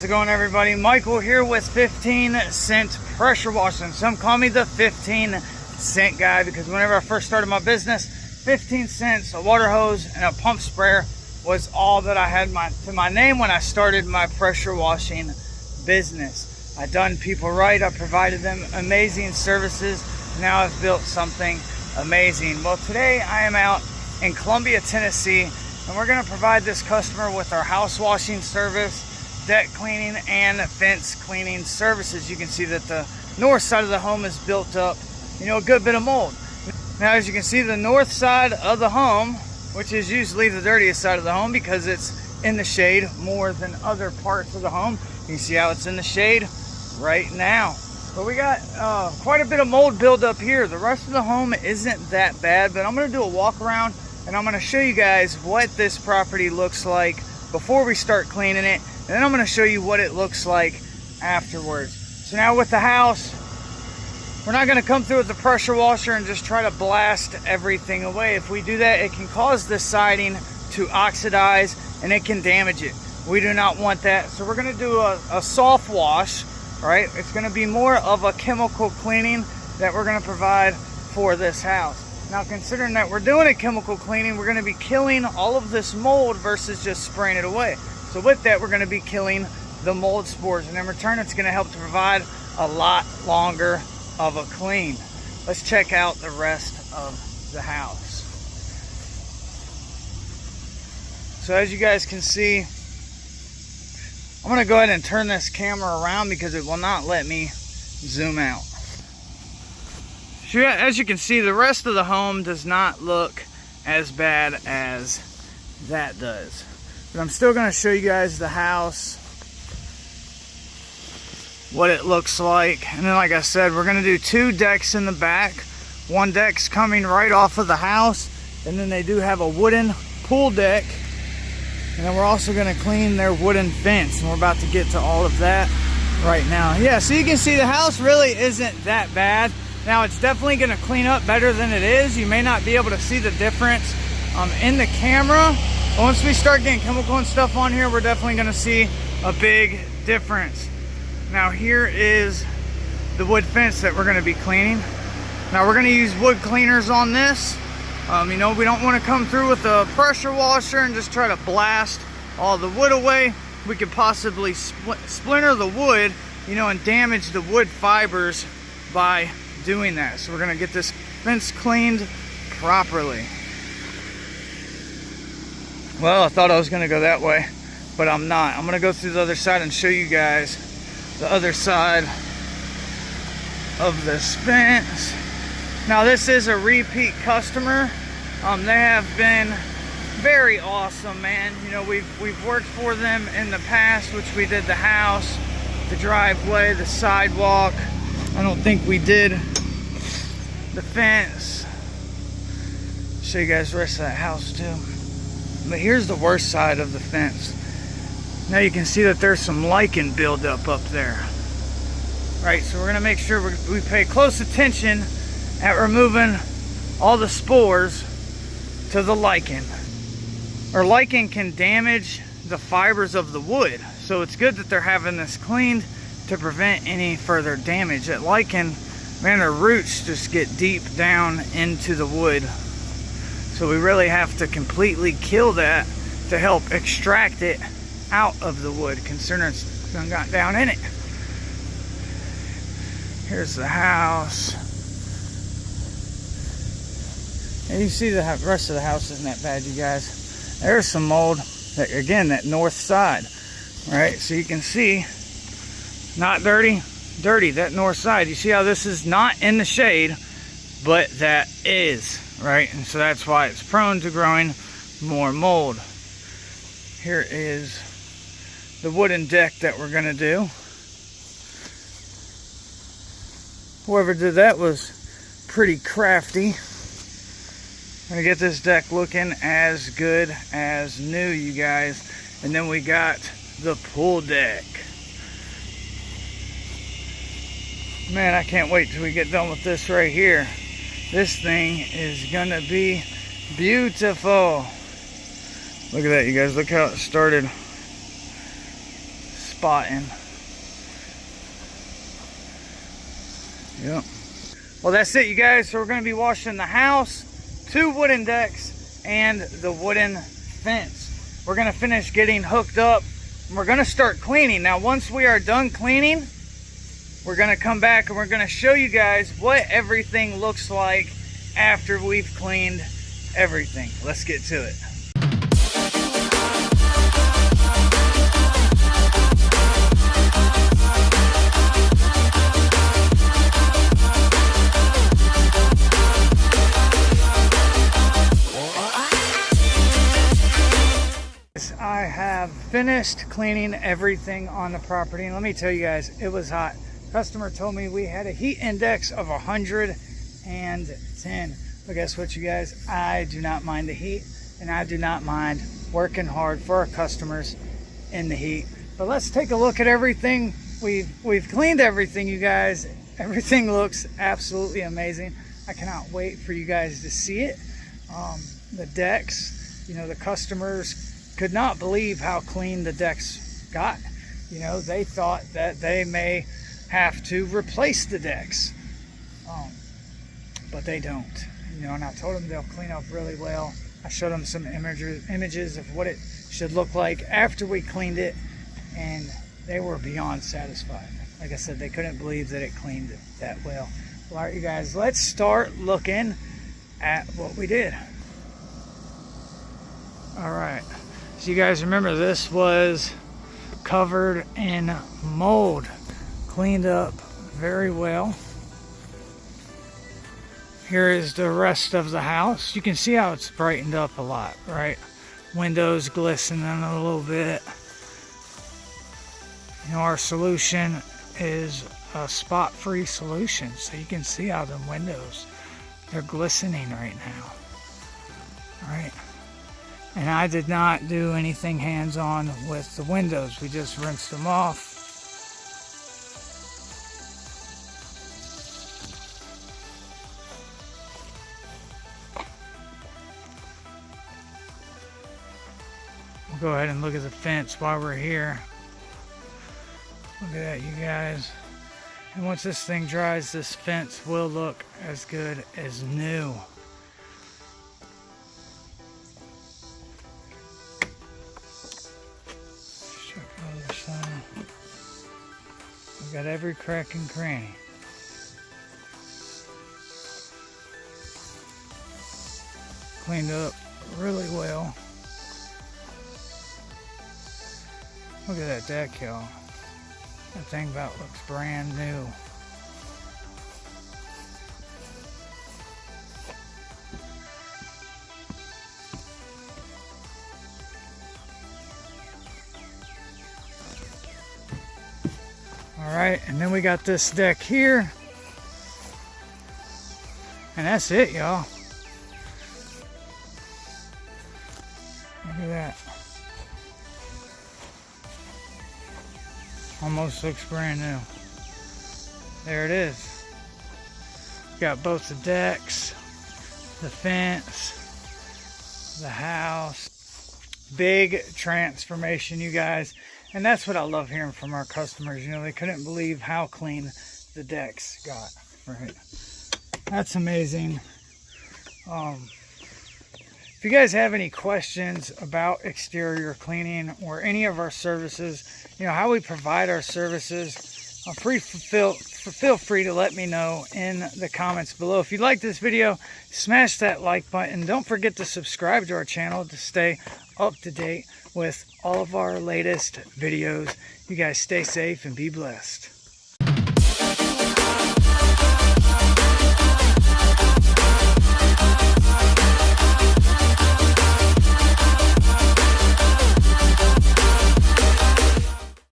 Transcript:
How's it going, everybody? Michael here with 15-cent pressure washing. Some call me the 15-cent guy because whenever I first started my business, 15 cents, a water hose, and a pump sprayer was all that I had to my name when I started my pressure washing business. I done people right. I provided them amazing services. Now I've built something amazing. Well, today I am out in Columbia, Tennessee, and we're going to provide this customer with our house washing service, deck cleaning, and fence cleaning services. You can see that the north side of the home is built up, a good bit of mold. Now, as you can see, the north side of the home, which is usually the dirtiest side of the home because it's in the shade more than other parts of the home. You can see how it's in the shade right now. But we got quite a bit of mold buildup here. The rest of the home isn't that bad, but I'm going to do a walk around and I'm going to show you guys what this property looks like before we start cleaning it. And then I'm going to show you what it looks like afterwards. So now with the house, we're not going to come through with the pressure washer and just try to blast everything away. If we do that, it can cause the siding to oxidize and it can damage it. We do not want that. So we're going to do a soft wash, right? It's going to be more of a chemical cleaning that we're going to provide for this house. Now, considering that we're doing a chemical cleaning, we're going to be killing all of this mold versus just spraying it away. So with that, we're going to be killing the mold spores, and in return, it's going to help to provide a lot longer of a clean. Let's check out the rest of the house. So as you guys can see, I'm going to go ahead and turn this camera around because it will not let me zoom out. So yeah, as you can see, the rest of the home does not look as bad as that does. But I'm still going to show you guys the house, what it looks like. And then, like I said, we're going to do 2 decks in the back. One deck's coming right off of the house, and then they do have a wooden pool deck. And then we're also going to clean their wooden fence, and we're about to get to all of that right now. Yeah, so you can see the house really isn't that bad. Now, it's definitely going to clean up better than it is. You may not be able to see the difference in the camera. Once we start getting chemical and stuff on here, we're definitely going to see a big difference. Now, here is the wood fence that we're going to be cleaning. Now, we're going to use wood cleaners on this. We don't want to come through with a pressure washer and just try to blast all the wood away. We could possibly splinter the wood, and damage the wood fibers by doing that. So we're going to get this fence cleaned properly. Well, I thought I was going to go that way, but I'm not. I'm going to go through the other side and show you guys the other side of this fence. Now, this is a repeat customer. They have been very awesome, man. We've worked for them in the past, which we did the house, the driveway, the sidewalk. I don't think we did the fence. Show you guys the rest of that house too. But here's the worst side of the fence. Now you can see that there's some lichen buildup up there. Right, so we're gonna make sure we pay close attention at removing all the spores to the lichen. Or lichen can damage the fibers of the wood. So it's good that they're having this cleaned to prevent any further damage. That lichen, man, their roots just get deep down into the wood. So we really have to completely kill that to help extract it out of the wood, considering it's got down in it. Here's the house. And you see the rest of the house isn't that bad, you guys. There's some mold, that north side, right? So you can see, not dirty, that north side. You see how this is not in the shade, but that is, right? And so that's why it's prone to growing more mold. Here is the wooden deck that we're gonna do. Whoever did that was pretty crafty. I'm gonna get this deck looking as good as new, you guys. And then we got the pool deck. Man, I can't wait till we get done with this right here. This thing is gonna be beautiful. Look at that, you guys. Look how it started spotting. Yep. Well, that's it, you guys. So we're going to be washing the house, 2 wooden decks, and the wooden fence. We're going to finish getting hooked up, and we're going to start cleaning. Now, once we are done cleaning, we're going to come back and we're going to show you guys what everything looks like after we've cleaned everything. Let's get to it. I have finished cleaning everything on the property, and let me tell you guys, it was hot. Customer told me we had a heat index of 110. But guess what, you guys? I do not mind the heat, and I do not mind working hard for our customers in the heat. But let's take a look at everything. We've cleaned everything, you guys. Everything looks absolutely amazing. I cannot wait for you guys to see it. The decks, you know, the customers could not believe how clean the decks got. You know, they thought that they may have to replace the decks, but they don't. You know, and I told them they'll clean up really well. I showed them some images of what it should look like after we cleaned it, and they were beyond satisfied. Like I said, they couldn't believe that it cleaned that well. Well, all right, you guys, let's start looking at what we did. All right, so you guys remember this was covered in mold, cleaned up very well. Here is the rest of the house. You can see how it's brightened up a lot, right? Windows glistening a little bit. You know, our solution is a spot-free solution, so you can see how the windows, they're glistening right now. All right. And I did not do anything hands-on with the windows. We just rinsed them off. We'll go ahead and look at the fence while we're here. Look at that, you guys. And once this thing dries, this fence will look as good as new. We've got every crack and cranny. Cleaned up really well. Look at that deck, y'all. That thing about looks brand new. Alright, and then we got this deck here. And that's it, y'all. Look at that. Almost looks brand new. There it is. Got both the decks, the fence, the house. Big transformation, you guys. And that's what I love hearing from our customers. You know, they couldn't believe how clean the decks got. Right. That's amazing. If you guys have any questions about exterior cleaning or any of our services, you know, how we provide our services, feel free to let me know in the comments below. If you like this video, smash that like button. Don't forget to subscribe to our channel to stay up to date with all of our latest videos. You guys stay safe and be blessed.